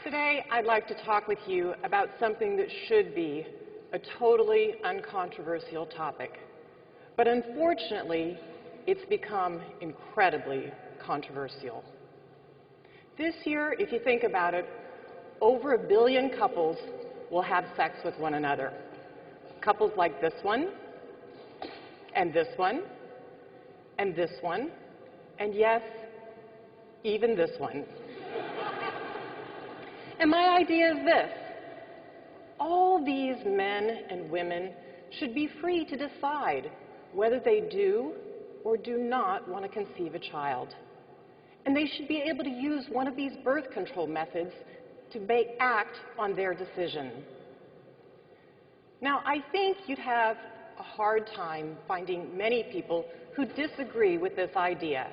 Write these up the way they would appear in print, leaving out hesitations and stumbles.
Today, I'd like to talk with you about something that should be a totally uncontroversial topic. But unfortunately, it's become incredibly controversial. This year, if you think about it, over 1 billion couples will have sex with one another. Couples like this one, and this one, and this one, and yes, even this one. And my idea is this: all these men and women should be free to decide whether they do or do not want to conceive a child. And they should be able to use one of these birth control methods to act on their decision. Now, I think you'd have a hard time finding many people who disagree with this idea.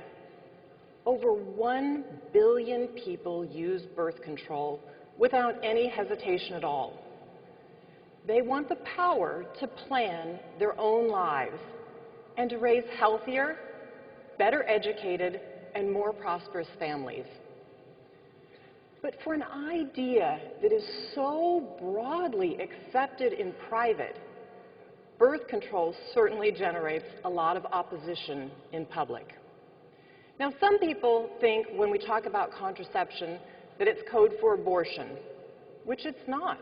Over 1 billion people use birth control without any hesitation at all. They want the power to plan their own lives and to raise healthier, better educated, and more prosperous families. But for an idea that is so broadly accepted in private, birth control certainly generates a lot of opposition in public. Now, some people think when we talk about contraception that it's code for abortion, which it's not.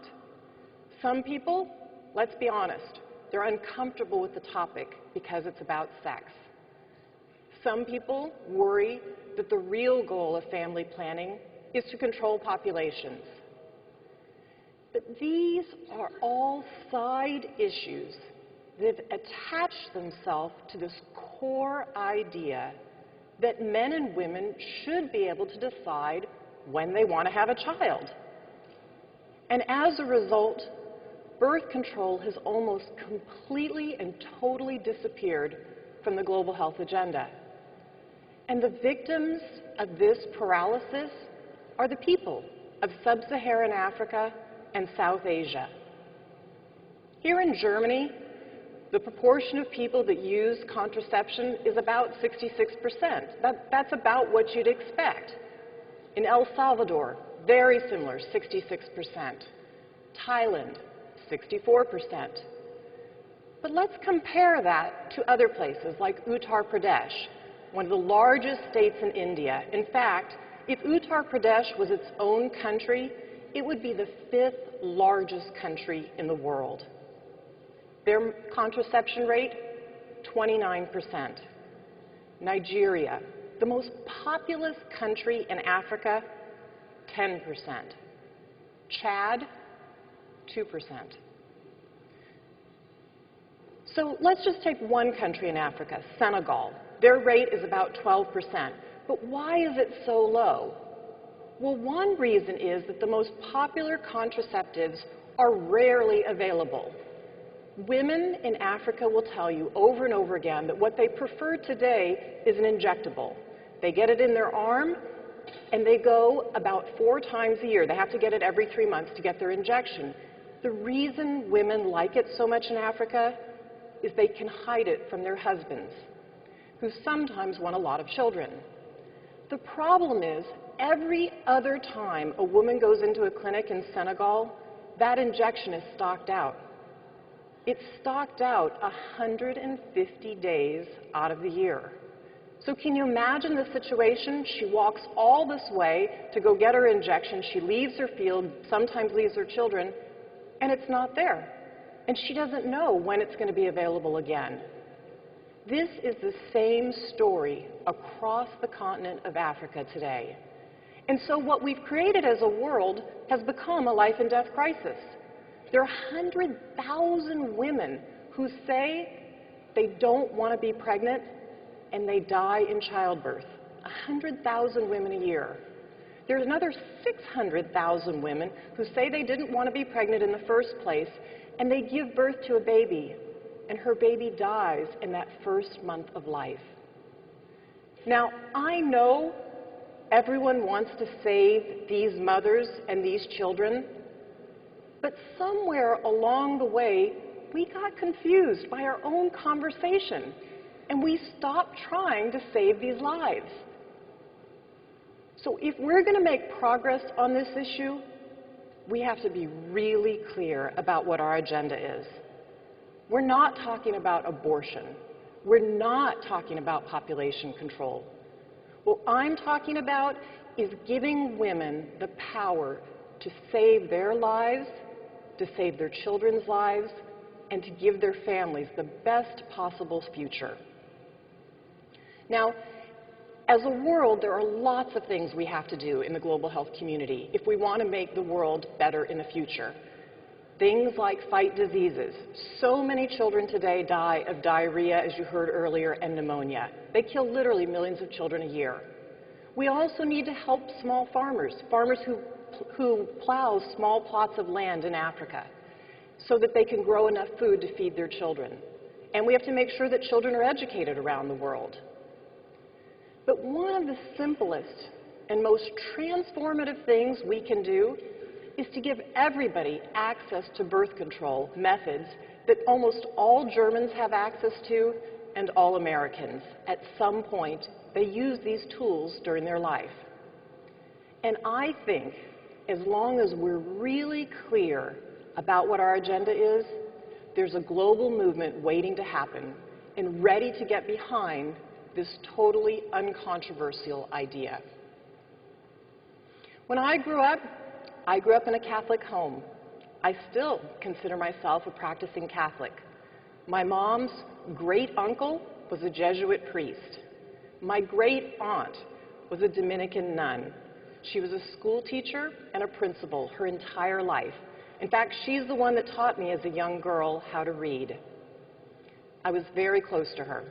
Some people, let's be honest, they're uncomfortable with the topic because it's about sex. Some people worry that the real goal of family planning is to control populations. But these are all side issues that have attached themselves to this core idea that men and women should be able to decide when they want to have a child. And as a result, birth control has almost completely and totally disappeared from the global health agenda. And the victims of this paralysis are the people of sub-Saharan Africa and South Asia. Here in Germany, the proportion of people that use contraception is about 66%. That's about what you'd expect. In El Salvador, very similar, 66%. Thailand, 64%. But let's compare that to other places like Uttar Pradesh, one of the largest states in India. In fact, if Uttar Pradesh was its own country, it would be the 5th largest country in the world. Their contraception rate, 29%. Nigeria, the most populous country in Africa, 10%. Chad, 2%. So let's just take one country in Africa, Senegal. Their rate is about 12%. But why is it so low? Well, one reason is that the most popular contraceptives are rarely available. Women in Africa will tell you over and over again that what they prefer today is an injectable. They get it in their arm, and they go about 4 times a year. They have to get it every 3 months to get their injection. The reason women like it so much in Africa is they can hide it from their husbands, who sometimes want a lot of children. The problem is, every other time a woman goes into a clinic in Senegal, that injection is stocked out. It's stocked out 150 days out of the year. So can you imagine the situation? She walks all this way to go get her injection. She leaves her field, sometimes leaves her children, and it's not there. And she doesn't know when it's going to be available again. This is the same story across the continent of Africa today. And so what we've created as a world has become a life and death crisis. There are 100,000 women who say they don't want to be pregnant and they die in childbirth. 100,000 women a year. There's another 600,000 women who say they didn't want to be pregnant in the first place and they give birth to a baby and her baby dies in that first month of life. Now, I know everyone wants to save these mothers and these children, but somewhere along the way, we got confused by our own conversation, and we stopped trying to save these lives. So if we're going to make progress on this issue, we have to be really clear about what our agenda is. We're not talking about abortion. We're not talking about population control. What I'm talking about is giving women the power to save their lives, to save their children's lives, and to give their families the best possible future. Now, as a world, there are lots of things we have to do in the global health community if we want to make the world better in the future. Things like fight diseases. So many children today die of diarrhea, as you heard earlier, and pneumonia. They kill literally millions of children a year. We also need to help small farmers, who plow small plots of land in Africa, so that they can grow enough food to feed their children. And we have to make sure that children are educated around the world. But one of the simplest and most transformative things we can do is to give everybody access to birth control methods that almost all Germans have access to and all Americans. At some point, they use these tools during their life. And I think as long as we're really clear about what our agenda is, there's a global movement waiting to happen and ready to get behind this totally uncontroversial idea. When I grew up in a Catholic home. I still consider myself a practicing Catholic. My mom's great uncle was a Jesuit priest. My great aunt was a Dominican nun. She was a school teacher and a principal her entire life. In fact, she's the one that taught me as a young girl how to read. I was very close to her.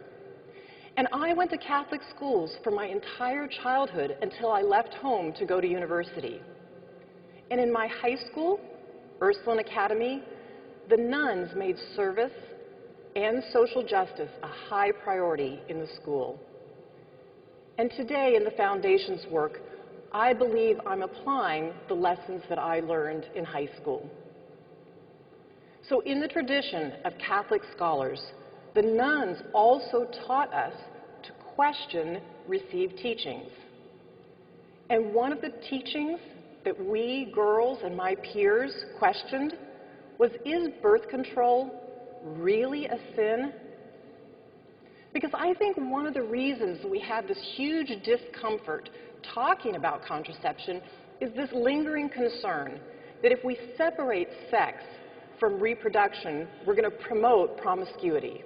And I went to Catholic schools for my entire childhood until I left home to go to university. And in my high school, Ursuline Academy, the nuns made service and social justice a high priority in the school. And today in the Foundation's work, I believe I'm applying the lessons that I learned in high school. So in the tradition of Catholic scholars, the nuns also taught us to question received teachings. And one of the teachings that we girls and my peers questioned was, is birth control really a sin? Because I think one of the reasons we have this huge discomfort talking about contraception is this lingering concern that if we separate sex from reproduction, we're going to promote promiscuity.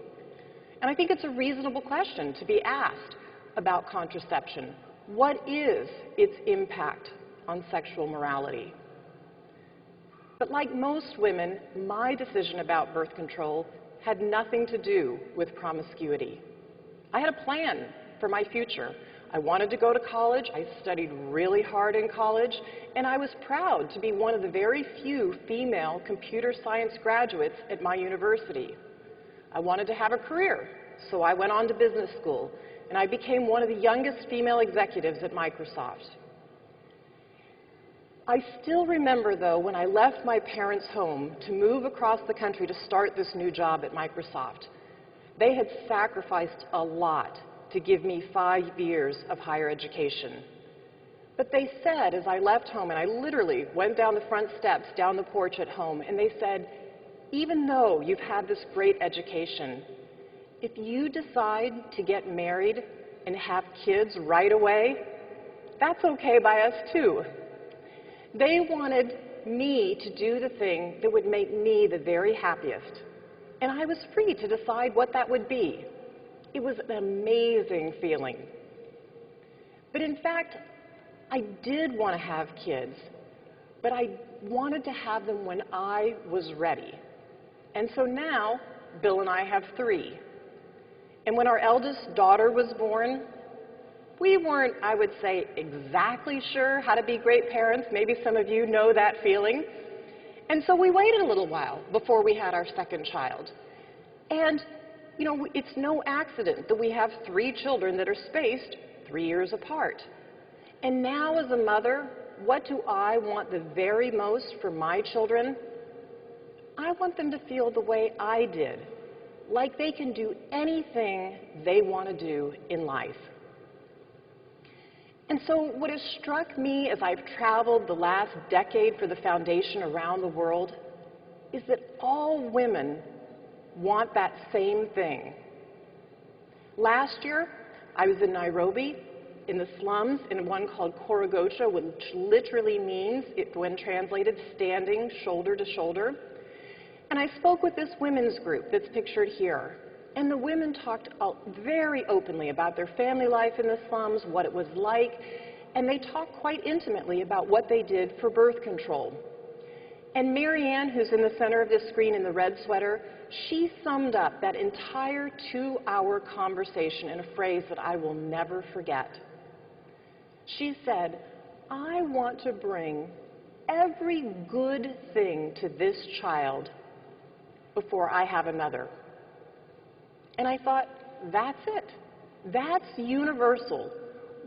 And I think it's a reasonable question to be asked about contraception. What is its impact on sexual morality? But like most women, my decision about birth control had nothing to do with promiscuity. I had a plan for my future. I wanted to go to college. I studied really hard in college, and I was proud to be one of the very few female computer science graduates at my university. I wanted to have a career, so I went on to business school, and I became one of the youngest female executives at Microsoft. I still remember, though, when I left my parents' home to move across the country to start this new job at Microsoft. They had sacrificed a lot to give me 5 years of higher education. But they said, as I left home, and I literally went down the front steps, down the porch at home, and they said, even though you've had this great education, if you decide to get married and have kids right away, that's okay by us too. They wanted me to do the thing that would make me the very happiest. And I was free to decide what that would be. It was an amazing feeling. But in fact, I did want to have kids, but I wanted to have them when I was ready. And so now, Bill and I have 3. And when our eldest daughter was born, we weren't, I would say, exactly sure how to be great parents. Maybe some of you know that feeling. And so we waited a little while before we had our second child. And, you know, it's no accident that we have 3 children that are spaced 3 years apart. And now as a mother, what do I want the very most for my children? I want them to feel the way I did, like they can do anything they want to do in life. And so what has struck me as I've traveled the last decade for the foundation around the world is that all women want that same thing. Last year, I was in Nairobi, in the slums, in one called Korogocho, which literally means, when translated, standing shoulder to shoulder. And I spoke with this women's group that's pictured here. And the women talked very openly about their family life in the slums, what it was like, and they talked quite intimately about what they did for birth control. And Marianne, who's in the center of this screen in the red sweater, she summed up that entire 2-hour conversation in a phrase that I will never forget. She said, "I want to bring every good thing to this child before I have another." And I thought, that's it. That's universal.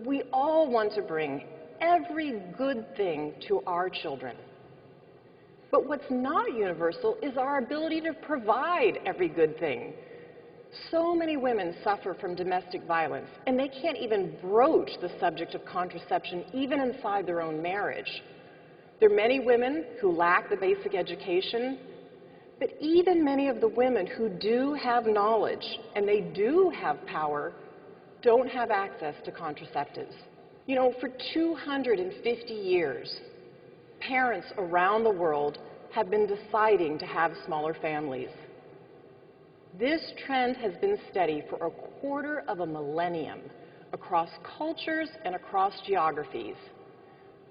We all want to bring every good thing to our children. But what's not universal is our ability to provide every good thing. So many women suffer from domestic violence, and they can't even broach the subject of contraception even inside their own marriage. There are many women who lack the basic education, but even many of the women who do have knowledge and they do have power don't have access to contraceptives. You know, for 250 years, parents around the world have been deciding to have smaller families. This trend has been steady for a quarter of a millennium across cultures and across geographies,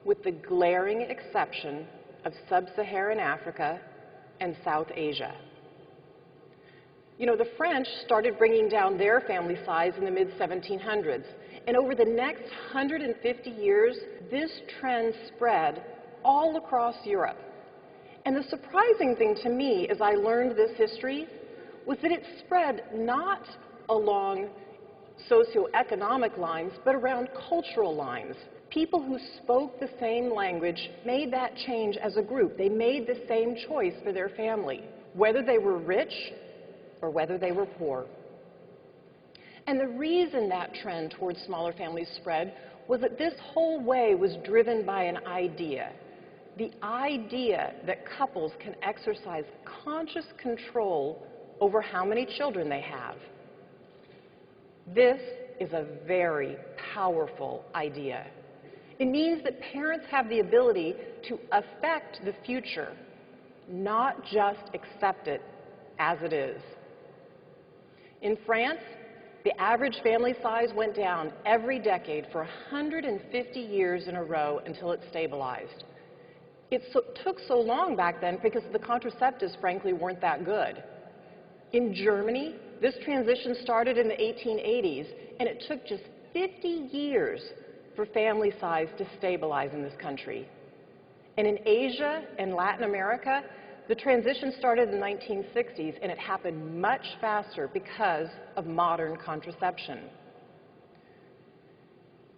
with the glaring exception of sub-Saharan Africa and South Asia. You know, the French started bringing down their family size in the mid-1700s, and over the next 150 years, this trend spread all across Europe. And the surprising thing to me as I learned this history was that it spread not along socioeconomic lines, but around cultural lines. People who spoke the same language made that change as a group. They made the same choice for their family, whether they were rich or whether they were poor. And the reason that trend towards smaller families spread was that this whole way was driven by an idea. The idea that couples can exercise conscious control over how many children they have. This is a very powerful idea. It means that parents have the ability to affect the future, not just accept it as it is. In France, the average family size went down every decade for 150 years in a row until it stabilized. It took so long back then because the contraceptives, frankly, weren't that good. In Germany, this transition started in the 1880s, and it took just 50 years for family size to stabilize in this country. And in Asia and Latin America, the transition started in the 1960s, and it happened much faster because of modern contraception.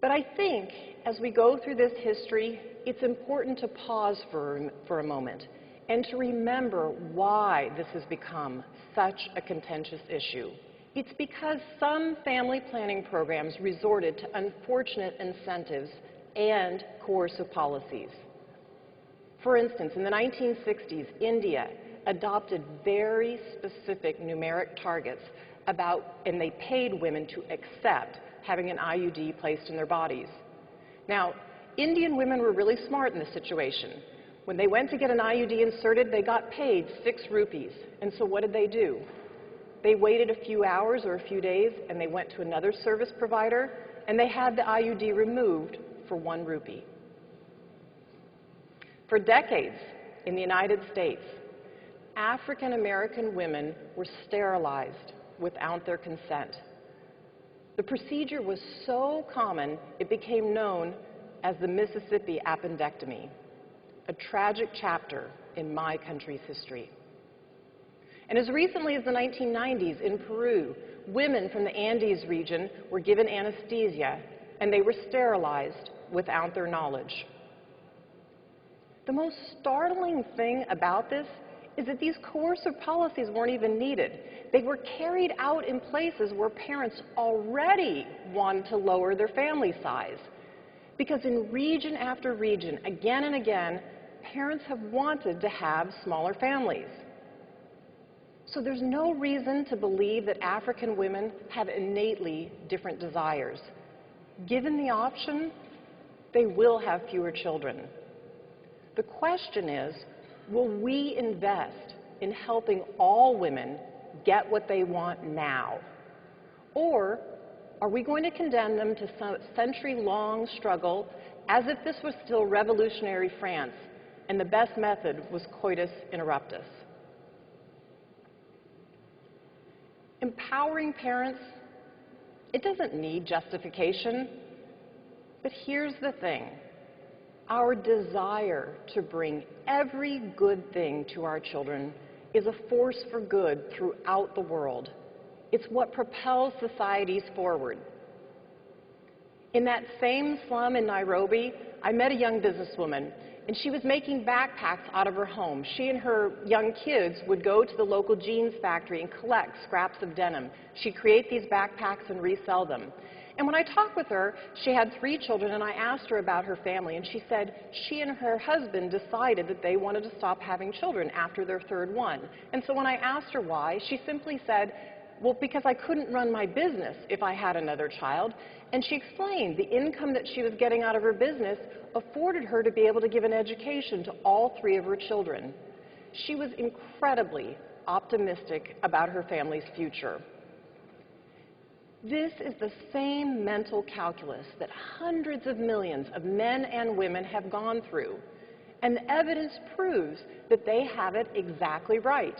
But I think as we go through this history, it's important to pause for a moment and to remember why this has become such a contentious issue. It's because some family planning programs resorted to unfortunate incentives and coercive policies. For instance, in the 1960s, India adopted very specific numeric targets and they paid women to accept having an IUD placed in their bodies. Now, Indian women were really smart in this situation. When they went to get an IUD inserted, they got paid 6 rupees. And so what did they do? They waited a few hours or a few days, and they went to another service provider, and they had the IUD removed for 1 rupee. For decades in the United States, African American women were sterilized without their consent. The procedure was so common, it became known as the Mississippi appendectomy, a tragic chapter in my country's history. And as recently as the 1990s in Peru, women from the Andes region were given anesthesia, and they were sterilized without their knowledge. The most startling thing about this is that these coercive policies weren't even needed. They were carried out in places where parents already wanted to lower their family size. Because in region after region, again and again, parents have wanted to have smaller families. So there's no reason to believe that African women have innately different desires. Given the option, they will have fewer children. The question is, will we invest in helping all women get what they want now? Or are we going to condemn them to some century-long struggle as if this was still revolutionary France and the best method was coitus interruptus? Empowering parents, it doesn't need justification. But here's the thing. Our desire to bring every good thing to our children is a force for good throughout the world. It's what propels societies forward. In that same slum in Nairobi, I met a young businesswoman, and she was making backpacks out of her home. She and her young kids would go to the local jeans factory and collect scraps of denim. She'd create these backpacks and resell them. And when I talked with her, she had 3 children, and I asked her about her family, and she said she and her husband decided that they wanted to stop having children after their 3rd one. And so when I asked her why, she simply said, well, because I couldn't run my business if I had another child. And she explained the income that she was getting out of her business afforded her to be able to give an education to all 3 of her children. She was incredibly optimistic about her family's future. This is the same mental calculus that hundreds of millions of men and women have gone through, and the evidence proves that they have it exactly right.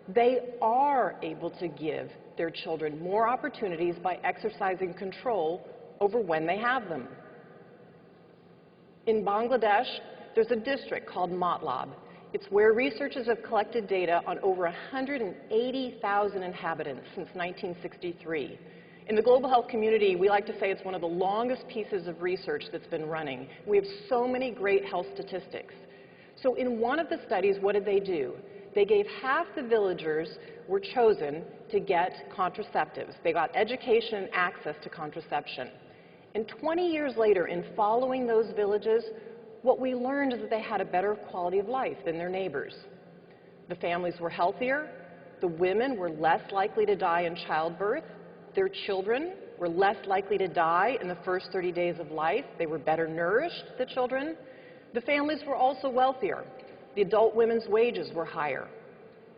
They are able to give their children more opportunities by exercising control over when they have them. In Bangladesh, there's a district called Matlab. It's where researchers have collected data on over 180,000 inhabitants since 1963. In the global health community, we like to say it's one of the longest pieces of research that's been running. We have so many great health statistics. So in one of the studies, what did they do? They gave half the villagers were chosen to get contraceptives. They got education and access to contraception. And 20 years later, in following those villages, what we learned is that they had a better quality of life than their neighbors. The families were healthier, the women were less likely to die in childbirth, their children were less likely to die in the first 30 days of life, they were better nourished, the children. The families were also wealthier. The adult women's wages were higher.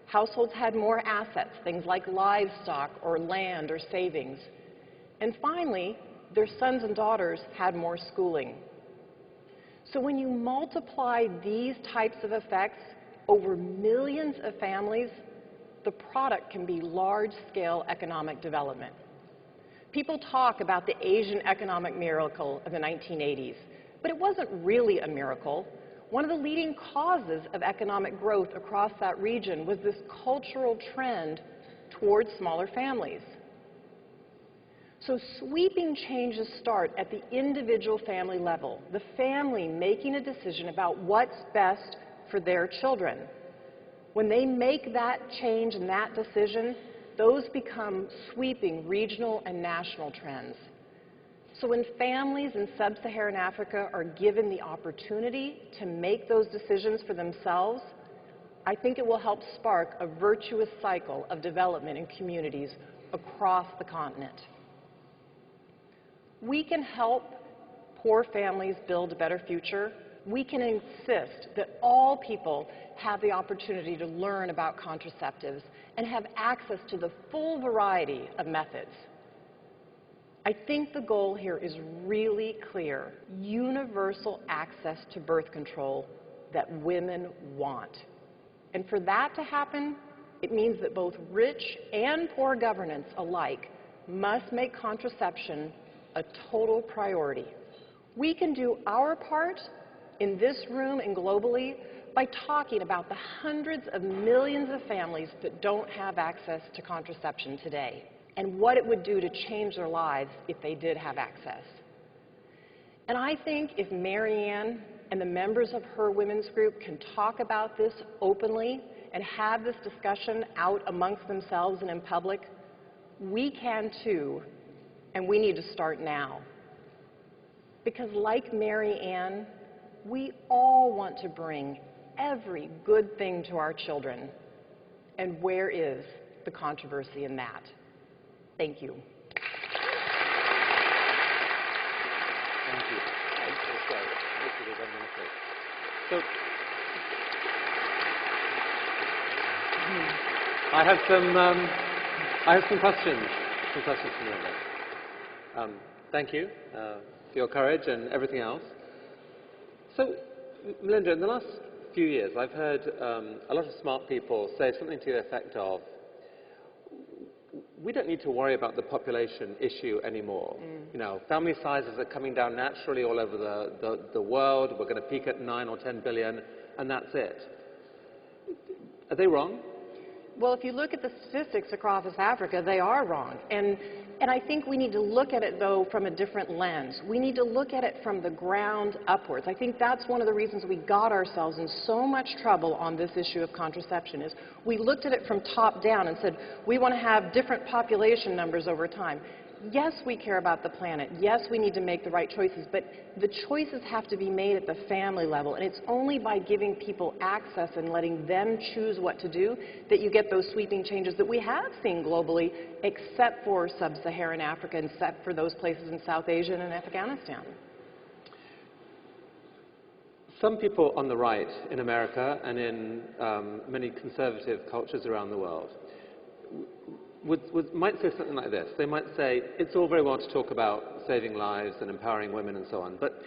Households had more assets, things like livestock or land or savings. And finally, their sons and daughters had more schooling. So when you multiply these types of effects over millions of families, the product can be large-scale economic development. People talk about the Asian economic miracle of the 1980s, but it wasn't really a miracle. One of the leading causes of economic growth across that region was this cultural trend towards smaller families. So sweeping changes start at the individual family level, the family making a decision about what's best for their children. When they make that change and that decision, those become sweeping regional and national trends. So when families in sub-Saharan Africa are given the opportunity to make those decisions for themselves, I think it will help spark a virtuous cycle of development in communities across the continent. We can help poor families build a better future. We can insist that all people have the opportunity to learn about contraceptives and have access to the full variety of methods. I think the goal here is really clear: universal access to birth control that women want. And for that to happen, it means that both rich and poor governments alike must make contraception a total priority. We can do our part in this room and globally by talking about the hundreds of millions of families that don't have access to contraception today, and what it would do to change their lives if they did have access. And I think if Marianne and the members of her women's group can talk about this openly and have this discussion out amongst themselves and in public, we can too, and we need to start now. Because like Mary Ann, we all want to bring every good thing to our children. And where is the controversy in that? Thank you. Thank you. So, I have some questions. Some questions from Melinda. Thank you for your courage and everything else. So, Melinda, in the last few years, I've heard a lot of smart people say something to the effect of, we don't need to worry about the population issue anymore. You know, family sizes are coming down naturally all over the world. We're going to peak at 9 or 10 billion, and that's it. Are they wrong? Well, if you look at the statistics across Africa, they are wrong. And I think we need to look at it, though, from a different lens. We need to look at it from the ground upwards. I think that's one of the reasons we got ourselves in so much trouble on this issue of contraception, is we looked at it from top down and said, we want to have different population numbers over time. Yes, we care about the planet. Yes, we need to make the right choices, but the choices have to be made at the family level, and it's only by giving people access and letting them choose what to do that you get those sweeping changes that we have seen globally, except for sub-Saharan Africa, and except for those places in South Asia and Afghanistan. Some people on the right in America and in many conservative cultures around the world might say something like this. They might say, it's all very well to talk about saving lives and empowering women and so on, but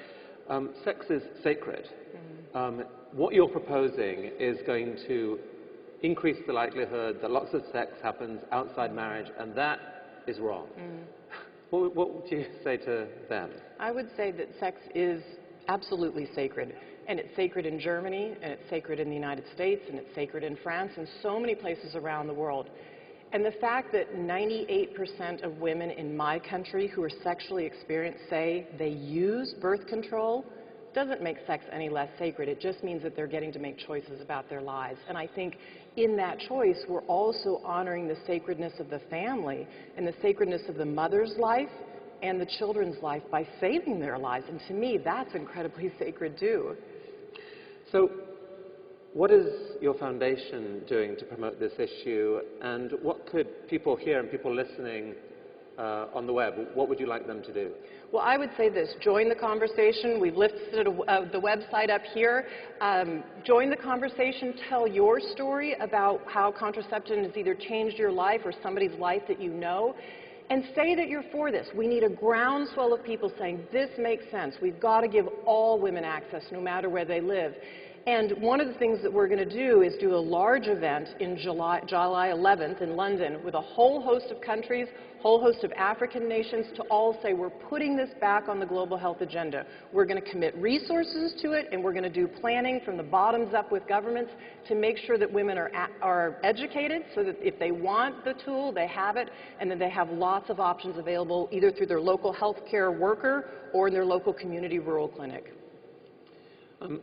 sex is sacred. What you're proposing is going to increase the likelihood that lots of sex happens outside marriage, and that is wrong. What would you say to them? I would say that sex is absolutely sacred. And it's sacred in Germany, and it's sacred in the United States, and it's sacred in France, and so many places around the world. And the fact that 98% of women in my country who are sexually experienced say they use birth control doesn't make sex any less sacred. It just means that they're getting to make choices about their lives. And I think in that choice, we're also honoring the sacredness of the family and the sacredness of the mother's life and the children's life by saving their lives. And to me, that's incredibly sacred too. So, what is your foundation doing to promote this issue, and what could people here and people listening on the web, what would you like them to do? Well, I would say this: join the conversation. We've listed the website up here. Join the conversation. Tell your story about how contraception has either changed your life or somebody's life that you know. And say that you're for this. We need a groundswell of people saying, this makes sense. We've got to give all women access, no matter where they live. And one of the things that we're going to do is do a large event in July 11th in London with a whole host of countries, whole host of African nations to all say we're putting this back on the global health agenda. We're going to commit resources to it, and we're going to do planning from the bottoms up with governments to make sure that women are educated so that if they want the tool, they have it, and that they have lots of options available either through their local health care worker or in their local community rural clinic.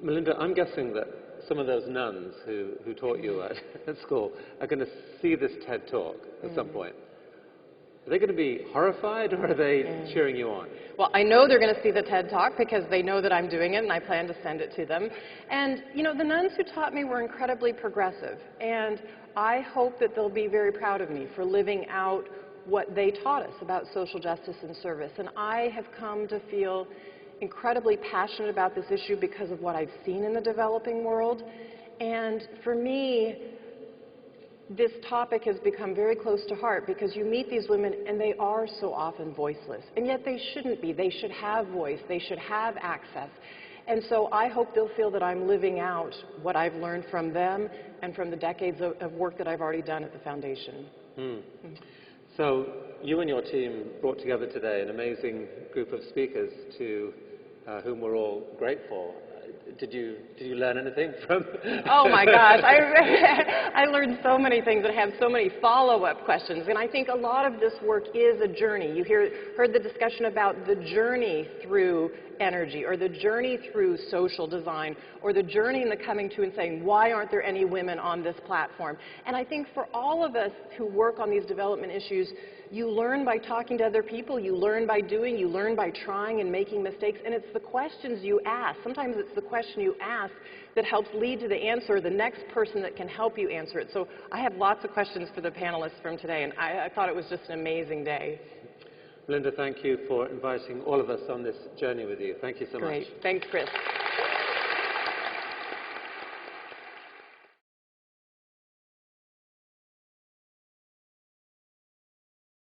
Melinda, I'm guessing that some of those nuns who taught you at school are going to see this TED Talk at some point. Are they going to be horrified, or are they cheering you on? Well, I know they're going to see the TED Talk because they know that I'm doing it, and I plan to send it to them. And, you know, the nuns who taught me were incredibly progressive, and I hope that they'll be very proud of me for living out what they taught us about social justice and service. And I have come to feel incredibly passionate about this issue because of what I've seen in the developing world. And for me, this topic has become very close to heart because you meet these women and they are so often voiceless. And yet they shouldn't be. They should have voice. They should have access. And so I hope they'll feel that I'm living out what I've learned from them and from the decades of work that I've already done at the Foundation. So you and your team brought together today an amazing group of speakers to whom we're all grateful. did you learn anything from? Oh my gosh, I learned so many things and have so many follow-up questions. And I think a lot of this work is a journey. You heard the discussion about the journey through energy, or the journey through social design, or the journey in the coming to and saying, why aren't there any women on this platform? And I think for all of us who work on these development issues, you learn by talking to other people, you learn by doing, you learn by trying and making mistakes, and it's the questions you ask. Sometimes it's the question you ask that helps lead to the answer, the next person that can help you answer it. So I have lots of questions for the panelists from today, and I thought it was just an amazing day. Melinda, thank you for inviting all of us on this journey with you. Thank you so much. Great. Thanks, Chris.